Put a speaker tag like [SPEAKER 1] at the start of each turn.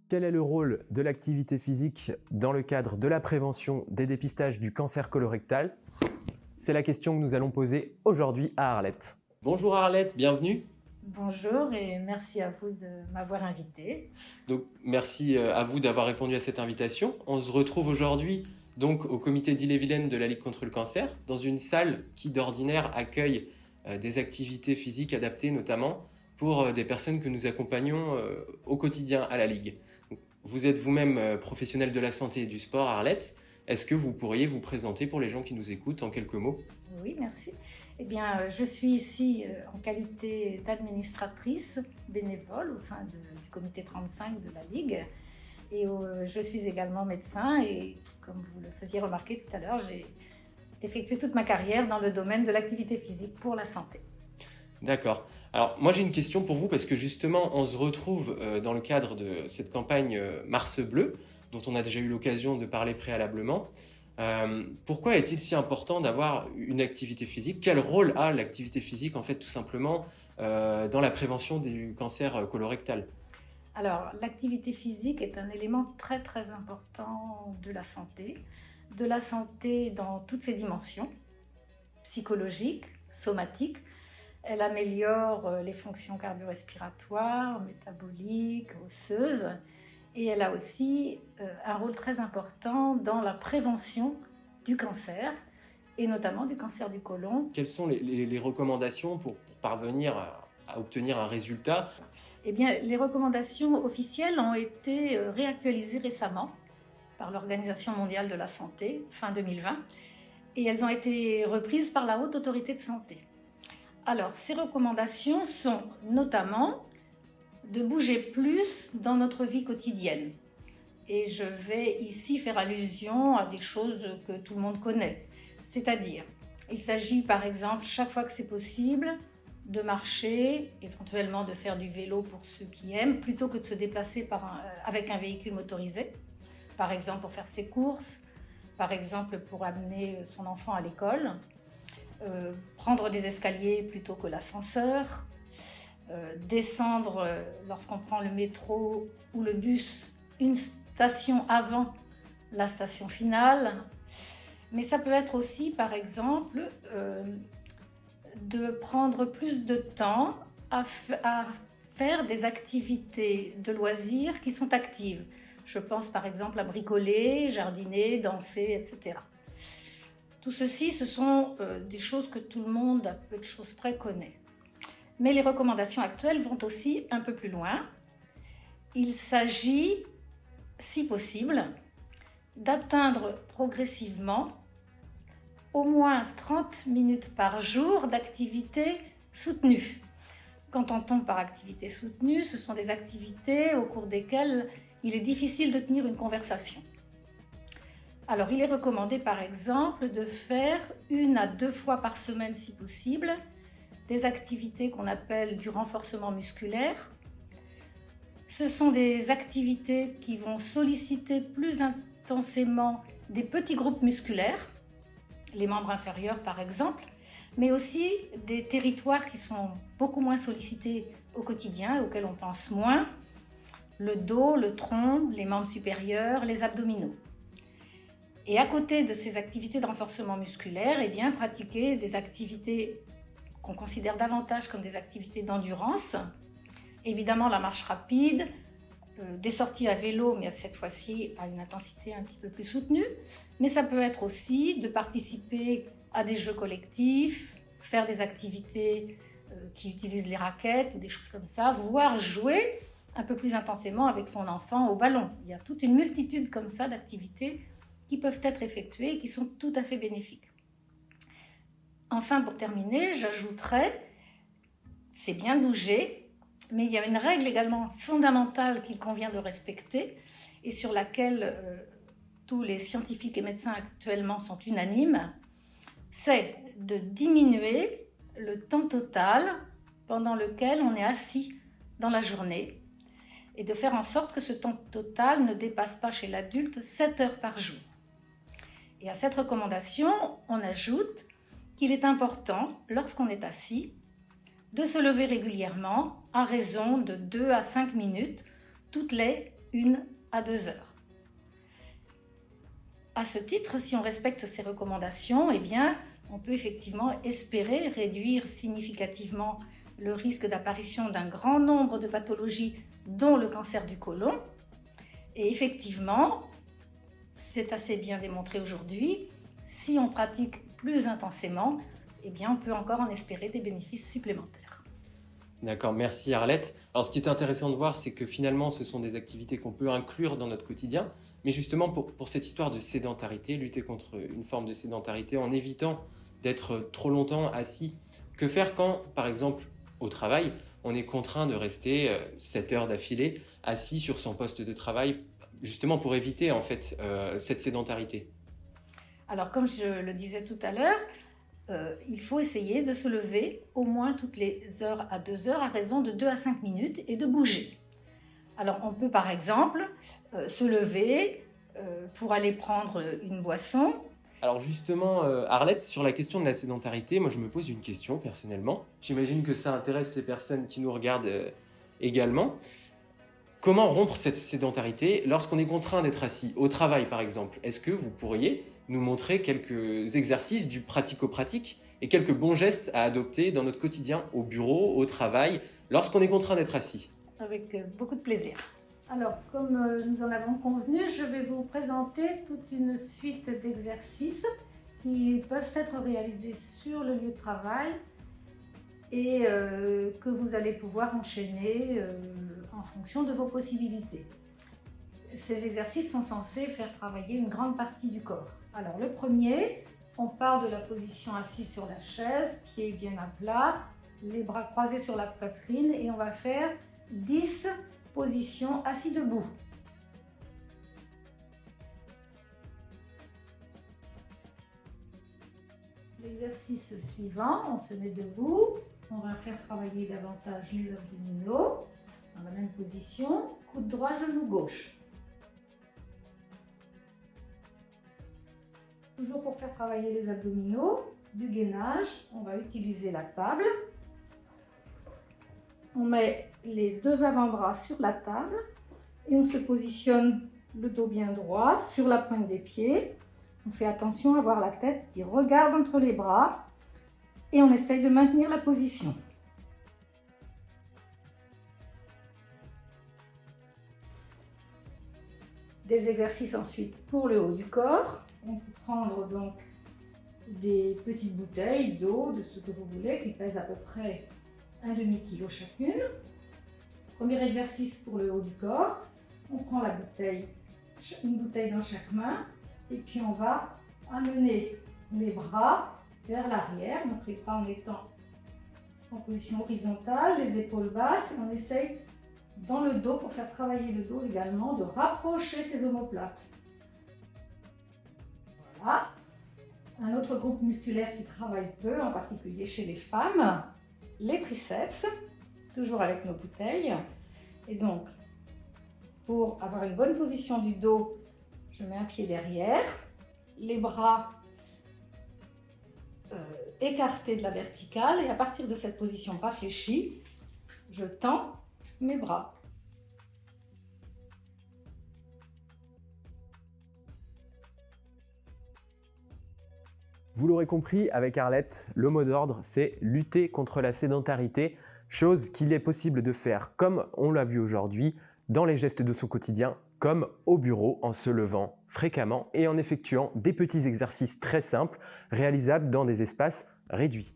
[SPEAKER 1] Quel est le rôle de l'activité physique dans le cadre de la prévention des dépistages du cancer colorectal? C'est la question que nous allons poser aujourd'hui à Arlette. Bonjour Arlette, bienvenue.
[SPEAKER 2] Bonjour et merci à vous de m'avoir invité.
[SPEAKER 1] Donc, merci à vous d'avoir répondu à cette invitation. On se retrouve aujourd'hui donc au comité d'Ille-et-Vilaine de la Ligue contre le cancer, dans une salle qui d'ordinaire accueille des activités physiques adaptées notamment pour des personnes que nous accompagnons au quotidien à la Ligue. Vous êtes vous-même professionnel de la santé et du sport, Arlette. Est-ce que vous pourriez vous présenter pour les gens qui nous écoutent en quelques mots?
[SPEAKER 2] Oui, merci. Eh bien, je suis ici en qualité d'administratrice bénévole au sein du comité 35 de la Ligue. Et je suis également médecin et, comme vous le faisiez remarquer tout à l'heure, j'ai effectué toute ma carrière dans le domaine de l'activité physique pour la santé.
[SPEAKER 1] D'accord. Alors, moi j'ai une question pour vous parce que justement, on se retrouve dans le cadre de cette campagne Mars Bleu, dont on a déjà eu l'occasion de parler préalablement. Pourquoi est-il si important d'avoir une activité physique? Quel rôle a l'activité physique, en fait, tout simplement, dans la prévention du cancer colorectal?
[SPEAKER 2] Alors, l'activité physique est un élément très très important de la santé dans toutes ses dimensions, psychologiques, somatiques. Elle améliore les fonctions cardio-respiratoires, métaboliques, osseuses, et elle a aussi un rôle très important dans la prévention du cancer, et notamment du cancer du côlon.
[SPEAKER 1] Quelles sont les recommandations pour parvenir à obtenir un résultat?
[SPEAKER 2] Eh bien, les recommandations officielles ont été réactualisées récemment par l'Organisation mondiale de la santé, fin 2020, et elles ont été reprises par la Haute Autorité de santé. Alors, ces recommandations sont notamment de bouger plus dans notre vie quotidienne. Et je vais ici faire allusion à des choses que tout le monde connaît. C'est-à-dire, il s'agit par exemple, chaque fois que c'est possible, de marcher, éventuellement de faire du vélo pour ceux qui aiment, plutôt que de se déplacer avec un véhicule motorisé. Par exemple, pour faire ses courses, par exemple pour amener son enfant à l'école. Prendre des escaliers plutôt que l'ascenseur, descendre lorsqu'on prend le métro ou le bus une station avant la station finale. Mais ça peut être aussi, par exemple, de prendre plus de temps à faire des activités de loisirs qui sont actives. Je pense par exemple à bricoler, jardiner, danser, etc. Tout ceci, ce sont des choses que tout le monde, à peu de choses près, connaît. Mais les recommandations actuelles vont aussi un peu plus loin. Il s'agit, si possible, d'atteindre progressivement au moins 30 minutes par jour d'activité soutenue. Qu'entend-on par activité soutenue? Ce sont des activités au cours desquelles il est difficile de tenir une conversation. Alors, il est recommandé, par exemple, de faire 1 à 2 fois par semaine, si possible, des activités qu'on appelle du renforcement musculaire. Ce sont des activités qui vont solliciter plus intensément des petits groupes musculaires, les membres inférieurs par exemple, mais aussi des territoires qui sont beaucoup moins sollicités au quotidien, auxquels on pense moins, le dos, le tronc, les membres supérieurs, les abdominaux. Et à côté de ces activités de renforcement musculaire, eh bien, pratiquer des activités qu'on considère davantage comme des activités d'endurance. Évidemment, la marche rapide, des sorties à vélo, mais cette fois-ci à une intensité un petit peu plus soutenue. Mais ça peut être aussi de participer à des jeux collectifs, faire des activités qui utilisent les raquettes ou des choses comme ça, voire jouer un peu plus intensément avec son enfant au ballon. Il y a toute une multitude comme ça d'activités qui peuvent être effectuées et qui sont tout à fait bénéfiques. Enfin, pour terminer, j'ajouterais, c'est bien de bouger, mais il y a une règle également fondamentale qu'il convient de respecter et sur laquelle tous les scientifiques et médecins actuellement sont unanimes, c'est de diminuer le temps total pendant lequel on est assis dans la journée et de faire en sorte que ce temps total ne dépasse pas chez l'adulte 7 heures par jour. Et à cette recommandation, on ajoute qu'il est important, lorsqu'on est assis, de se lever régulièrement à raison de 2 à 5 minutes toutes les 1 à 2 heures. À ce titre, si on respecte ces recommandations, eh bien, on peut effectivement espérer réduire significativement le risque d'apparition d'un grand nombre de pathologies, dont le cancer du côlon. Et effectivement, c'est assez bien démontré aujourd'hui, si on pratique plus intensément, eh bien, on peut encore en espérer des bénéfices supplémentaires.
[SPEAKER 1] D'accord, merci Arlette. Alors ce qui est intéressant de voir, c'est que finalement ce sont des activités qu'on peut inclure dans notre quotidien, mais justement pour cette histoire de sédentarité, lutter contre une forme de sédentarité en évitant d'être trop longtemps assis. Que faire quand, par exemple, au travail, on est contraint de rester 7 heures d'affilée assis sur son poste de travail, justement pour éviter en fait cette sédentarité?
[SPEAKER 2] Alors comme je le disais tout à l'heure, il faut essayer de se lever au moins toutes les 1 à 2 heures à raison de 2 à 5 minutes et de bouger. Alors on peut par exemple se lever pour aller prendre une boisson.
[SPEAKER 1] Alors justement, Arlette, sur la question de la sédentarité, moi je me pose une question personnellement. J'imagine que ça intéresse les personnes qui nous regardent également. Comment rompre cette sédentarité lorsqu'on est contraint d'être assis au travail par exemple? Est-ce que vous pourriez nous montrer quelques exercices du pratico-pratique et quelques bons gestes à adopter dans notre quotidien, au bureau, au travail, lorsqu'on est contraint d'être assis?
[SPEAKER 2] Avec beaucoup de plaisir. Alors, comme nous en avons convenu, je vais vous présenter toute une suite d'exercices qui peuvent être réalisés sur le lieu de travail et que vous allez pouvoir enchaîner en fonction de vos possibilités. Ces exercices sont censés faire travailler une grande partie du corps. Alors, le premier, on part de la position assise sur la chaise, pieds bien à plat, les bras croisés sur la poitrine et on va faire 10 positions assis debout. L'exercice suivant, on se met debout, on va faire travailler davantage les abdominaux dans la même position, coude droit, genou gauche. Toujours pour faire travailler les abdominaux, du gainage, on va utiliser la table. On met les 2 avant-bras sur la table et on se positionne le dos bien droit sur la pointe des pieds. On fait attention à avoir la tête qui regarde entre les bras et on essaye de maintenir la position. Des exercices ensuite pour le haut du corps. On peut prendre donc des petites bouteilles d'eau, de ce que vous voulez, qui pèsent à peu près 1,5 kg chacune. Premier exercice pour le haut du corps. On prend une bouteille dans chaque main et puis on va amener les bras vers l'arrière. Donc les bras en étant en position horizontale, les épaules basses. Et on essaye dans le dos, pour faire travailler le dos également, de rapprocher ses omoplates. Voilà. Un autre groupe musculaire qui travaille peu, en particulier chez les femmes, les triceps, toujours avec nos bouteilles. Et donc, pour avoir une bonne position du dos, je mets un pied derrière, les bras écartés de la verticale et à partir de cette position pas fléchie, je tends mes bras.
[SPEAKER 1] Vous l'aurez compris avec Arlette, le mot d'ordre, c'est lutter contre la sédentarité, chose qu'il est possible de faire comme on l'a vu aujourd'hui, dans les gestes de son quotidien, comme au bureau en se levant fréquemment et en effectuant des petits exercices très simples réalisables dans des espaces réduits.